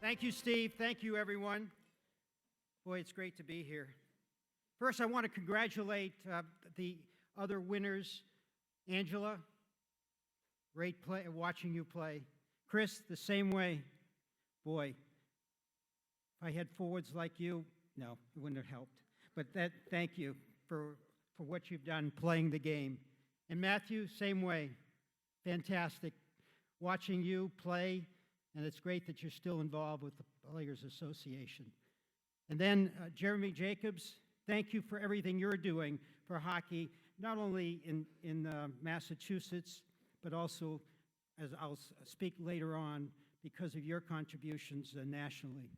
Thank you, Steve. Thank you, everyone. Boy, it's great to be here. First, I want to congratulate the other winners. Angela, great watching you play. Chris, the same way. Boy, if I had forwards like you, no, it wouldn't have helped. But thank you for what you've done playing the game. And Matthew, same way. Fantastic watching you play, and it's great that you're still involved with the Players Association. And then Jeremy Jacobs, thank you for everything you're doing for hockey, not only in Massachusetts, but also, as I'll speak later on, because of your contributions nationally.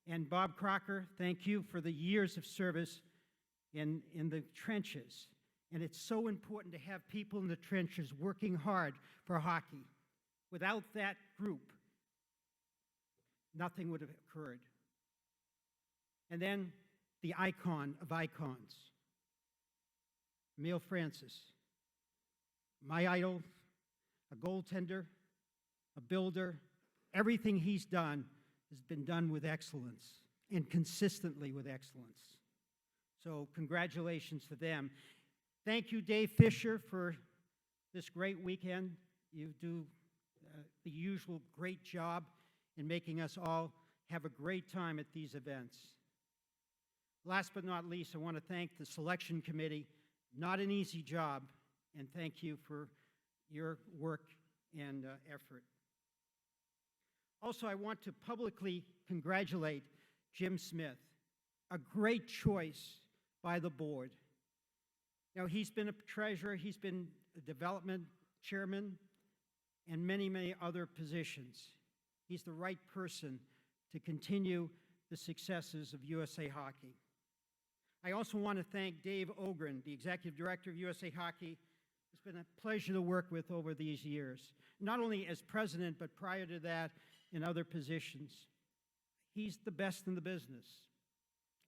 And Bob Crocker, thank you for the years of service in the trenches. And it's so important to have people in the trenches working hard for hockey. Without that group, nothing would have occurred. And then the icon of icons, Emile Francis, my idol, a goaltender, a builder. Everything he's done has been done with excellence and consistently with excellence. So congratulations to them. Thank you, Dave Fisher, for this great weekend. You do the usual great job in making us all have a great time at these events. Last but not least, I want to thank the selection committee. Not an easy job, and thank you for your work and effort. Also, I want to publicly congratulate Jim Smith, a great choice by the board. Now, he's been a treasurer, he's been a development chairman, and many, many other positions. He's the right person to continue the successes of USA Hockey. I also want to thank Dave Ogren, the executive director of USA Hockey. It's been a pleasure to work with over these years, not only as president, but prior to that in other positions. He's the best in the business.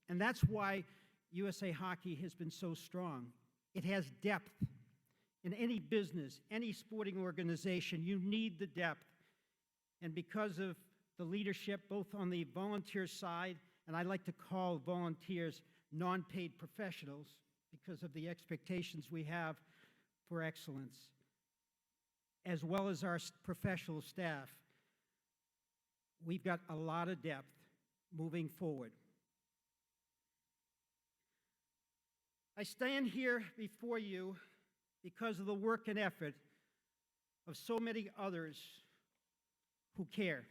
And that's why USA Hockey has been so strong. It has depth. In any business, any sporting organization, you need the depth. And because of the leadership, both on the volunteer side, and I like to call volunteers non-paid professionals because of the expectations we have for excellence, as well as our professional staff, we've got a lot of depth moving forward. I stand here before you because of the work and effort of so many others who care.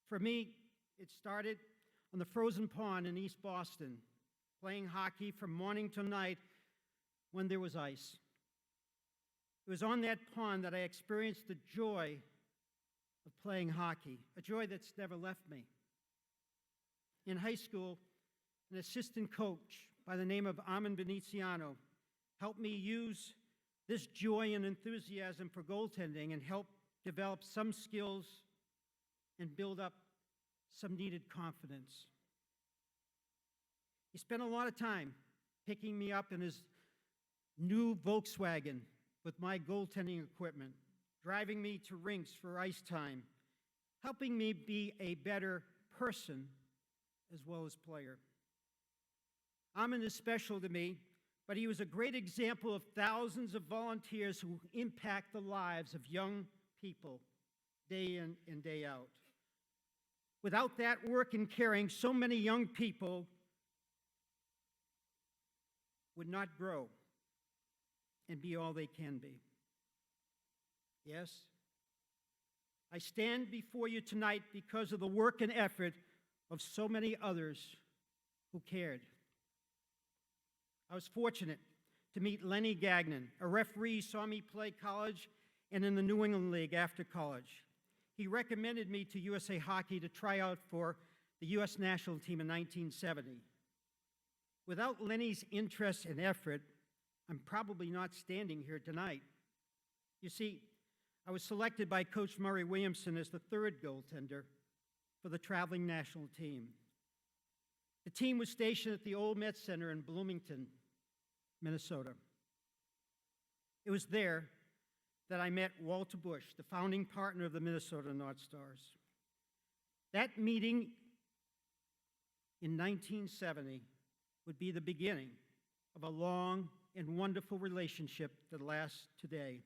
For me, it started on the frozen pond in East Boston, playing hockey from morning to night when there was ice. It was on that pond that I experienced the joy of playing hockey, a joy that's never left me. In high school, an assistant coach by the name of Armin Veneziano helped me use this joy and enthusiasm for goaltending and help develop some skills and build up some needed confidence. He spent a lot of time picking me up in his new Volkswagen with my goaltending equipment, driving me to rinks for ice time, helping me be a better person as well as player. Armin is special to me, but he was a great example of thousands of volunteers who impact the lives of young people day in and day out. Without that work and caring, so many young people would not grow and be all they can be. Yes, I stand before you tonight because of the work and effort of so many others who cared. I was fortunate to meet Lenny Gagnon, a referee who saw me play college and in the New England League after college. He recommended me to USA Hockey to try out for the U.S. national team in 1970. Without Lenny's interest and effort, I'm probably not standing here tonight. You see, I was selected by Coach Murray Williamson as the third goaltender for the traveling national team. The team was stationed at the Old Met Center in Bloomington, Minnesota. It was there that I met Walter Bush, the founding partner of the Minnesota North Stars. That meeting in 1970 would be the beginning of a long and wonderful relationship that lasts today.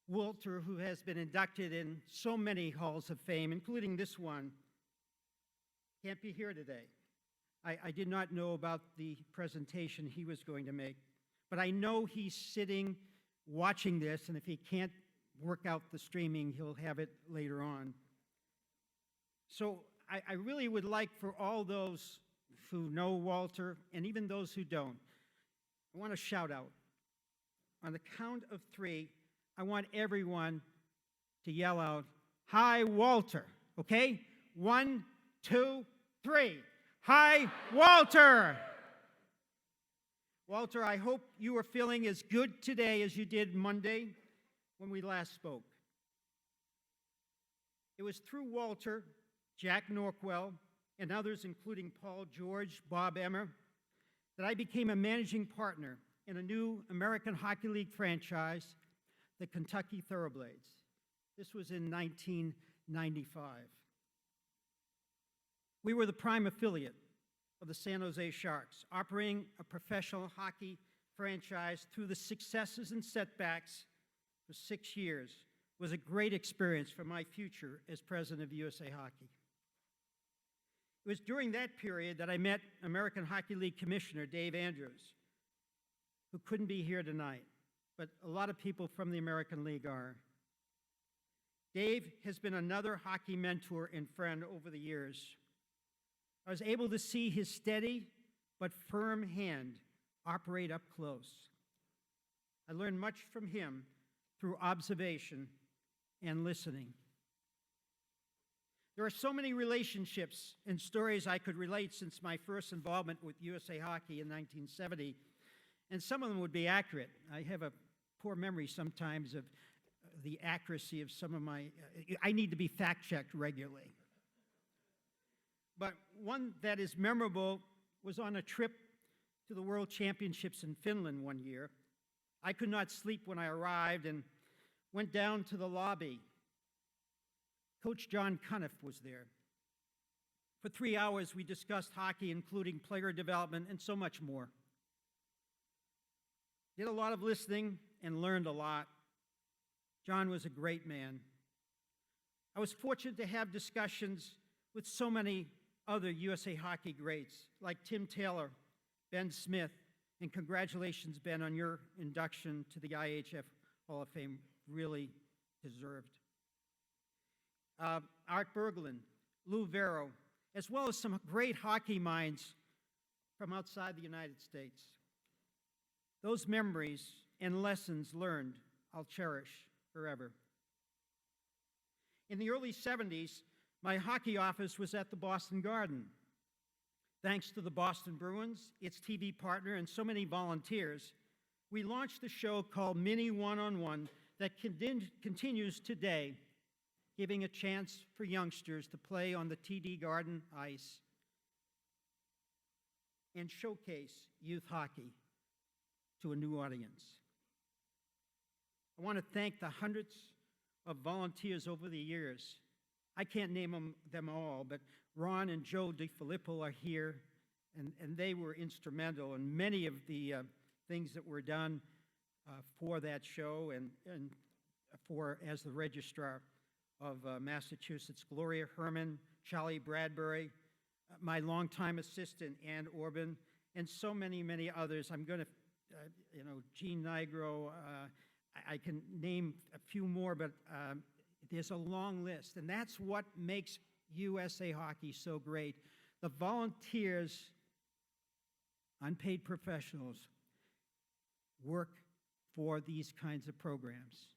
Walter, who has been inducted in so many halls of fame, including this one, can't be here today. I did not know about the presentation he was going to make, but I know he's sitting watching this, and if he can't work out the streaming, he'll have it later on. So I really would like for all those who know Walter, and even those who don't, I want to shout out. On the count of 3, I want everyone to yell out, "Hi, Walter," okay? 1, 2, 3. Hi, Walter! Walter, I hope you are feeling as good today as you did Monday when we last spoke. It was through Walter, Jack Norquell, and others, including Paul George, Bob Emmer, that I became a managing partner in a new American Hockey League franchise, the Kentucky Thoroughblades. This was in 1995. We were the prime affiliate of the San Jose Sharks, operating a professional hockey franchise through the successes and setbacks for 6 years. It was a great experience for my future as president of USA Hockey. It was during that period that I met American Hockey League Commissioner Dave Andrews, who couldn't be here tonight, but a lot of people from the American League are. Dave has been another hockey mentor and friend over the years. I was able to see his steady but firm hand operate up close. I learned much from him through observation and listening. There are so many relationships and stories I could relate since my first involvement with USA Hockey in 1970, and some of them would be accurate. I have a poor memory sometimes of the accuracy of some of my, I need to be fact-checked regularly. But one that is memorable was on a trip to the World Championships in Finland one year. I could not sleep when I arrived and went down to the lobby. Coach John Cuniff was there. For 3 hours, we discussed hockey, including player development and so much more. Did a lot of listening and learned a lot. John was a great man. I was fortunate to have discussions with so many other USA Hockey greats, like Tim Taylor, Ben Smith, and congratulations, Ben, on your induction to the IHF Hall of Fame. Really deserved. Art Berglund, Lou Vero, as well as some great hockey minds from outside the United States. Those memories and lessons learned, I'll cherish forever. In the early 70s, my hockey office was at the Boston Garden. Thanks to the Boston Bruins, its TV partner, and so many volunteers, we launched a show called Mini One-on-One that continues today, giving a chance for youngsters to play on the TD Garden ice and showcase youth hockey to a new audience. I want to thank the hundreds of volunteers over the years. I can't name them all, but Ron and Joe DiFilippo are here, and they were instrumental in many of the things that were done for that show and for as the registrar of Massachusetts. Gloria Herman, Charlie Bradbury, my longtime assistant, Ann Orban, and so many, many others. I'm going to, Gene Nigro, I can name a few more, but there's a long list, and that's what makes USA Hockey so great. The volunteers, unpaid professionals, work for these kinds of programs.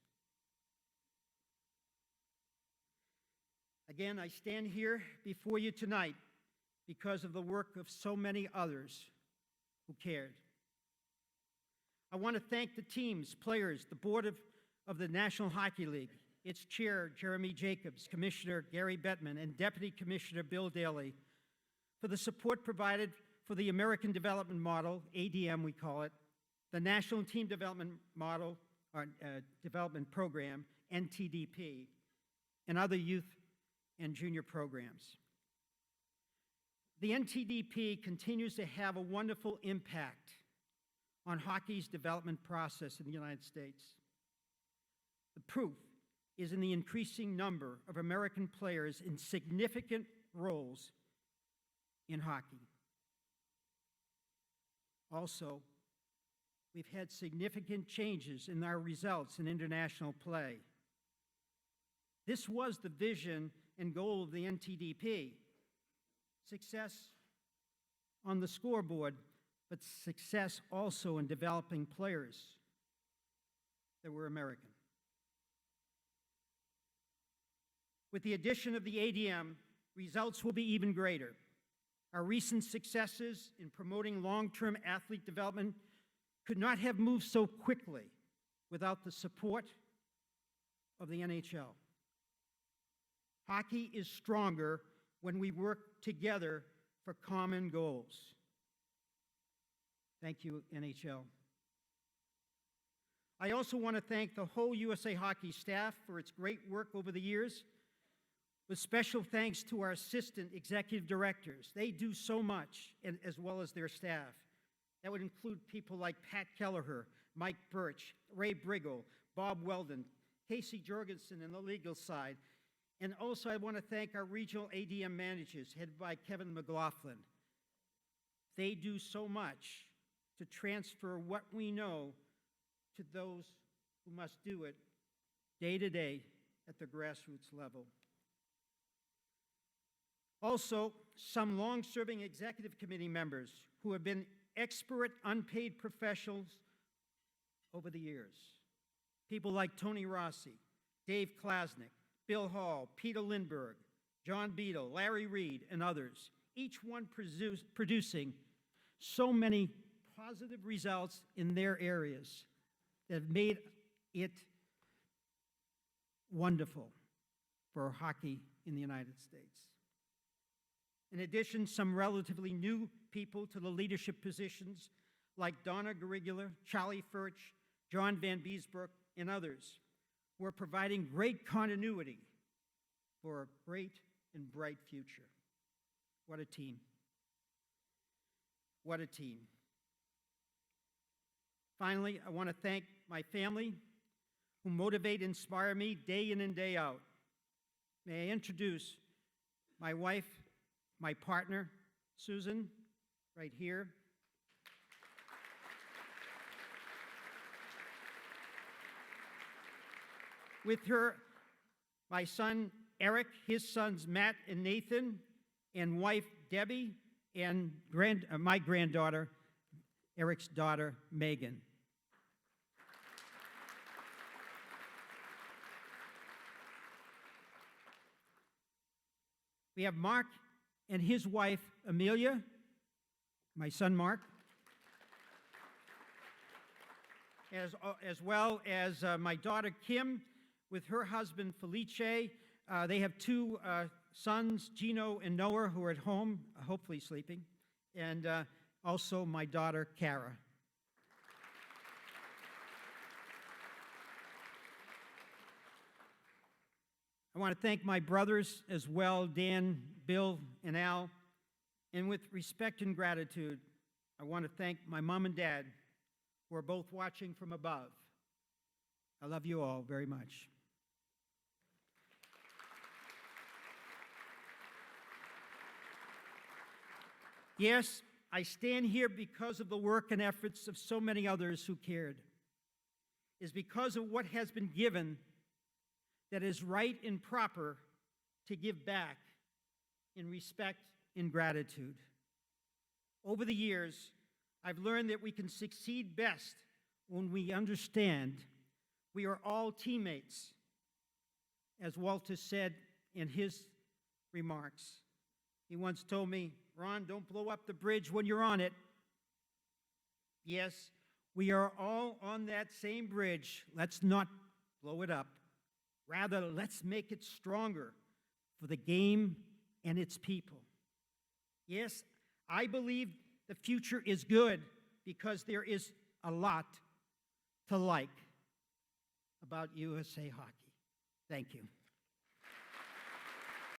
Again, I stand here before you tonight because of the work of so many others who cared. I want to thank the teams, players, the board of the National Hockey League, its chair, Jeremy Jacobs, Commissioner Gary Bettman, and Deputy Commissioner Bill Daly, for the support provided for the American Development Model, ADM we call it, the National Team Development Model, Development Program, NTDP, and other youth and junior programs. The NTDP continues to have a wonderful impact on hockey's development process in the United States. The proof is in the increasing number of American players in significant roles in hockey. Also, we've had significant changes in our results in international play. This was the vision and goal of the NTDP. Success on the scoreboard, but success also in developing players that were American. With the addition of the ADM, results will be even greater. Our recent successes in promoting long-term athlete development could not have moved so quickly without the support of the NHL. Hockey is stronger when we work together for common goals. Thank you, NHL. I also want to thank the whole USA Hockey staff for its great work over the years, with special thanks to our assistant executive directors. They do so much, as well as their staff. That would include people like Pat Kelleher, Mike Birch, Ray Briggle, Bob Weldon, Casey Jorgensen in the legal side. And also I want to thank our regional ADM managers, headed by Kevin McLaughlin. They do so much to transfer what we know to those who must do it day to day at the grassroots level. Also, some long-serving executive committee members who have been expert unpaid professionals over the years. People like Tony Rossi, Dave Klasnick, Bill Hall, Peter Lindbergh, John Beadle, Larry Reed, and others, each one producing so many positive results in their areas that have made it wonderful for hockey in the United States. In addition, some relatively new people to the leadership positions like Donna Garigula, Charlie Furch, John Van Beesbrook, and others who are providing great continuity for a great and bright future. What a team. What a team. Finally, I want to thank my family who motivate and inspire me day in and day out. May I introduce my wife, my partner, Susan, right here. With her, my son, Eric, his sons, Matt and Nathan, and wife, Debbie, and my granddaughter, Eric's daughter, Megan. We have Mark and his wife, Amelia, my son, Mark, as well as my daughter, Kim, with her husband, Felice. They have two sons, Gino and Noah, who are at home, hopefully sleeping, and also my daughter, Kara. I want to thank my brothers as well, Dan, Bill, and Al. And with respect and gratitude, I want to thank my mom and dad, who are both watching from above. I love you all very much. Yes, I stand here because of the work and efforts of so many others who cared. It's because of what has been given that is right and proper to give back in respect and gratitude. Over the years, I've learned that we can succeed best when we understand we are all teammates, as Walter said in his remarks. He once told me, "Ron, don't blow up the bridge when you're on it." Yes, we are all on that same bridge. Let's not blow it up. Rather, let's make it stronger for the game and its people. Yes, I believe the future is good because there is a lot to like. about USA hockey. Thank you.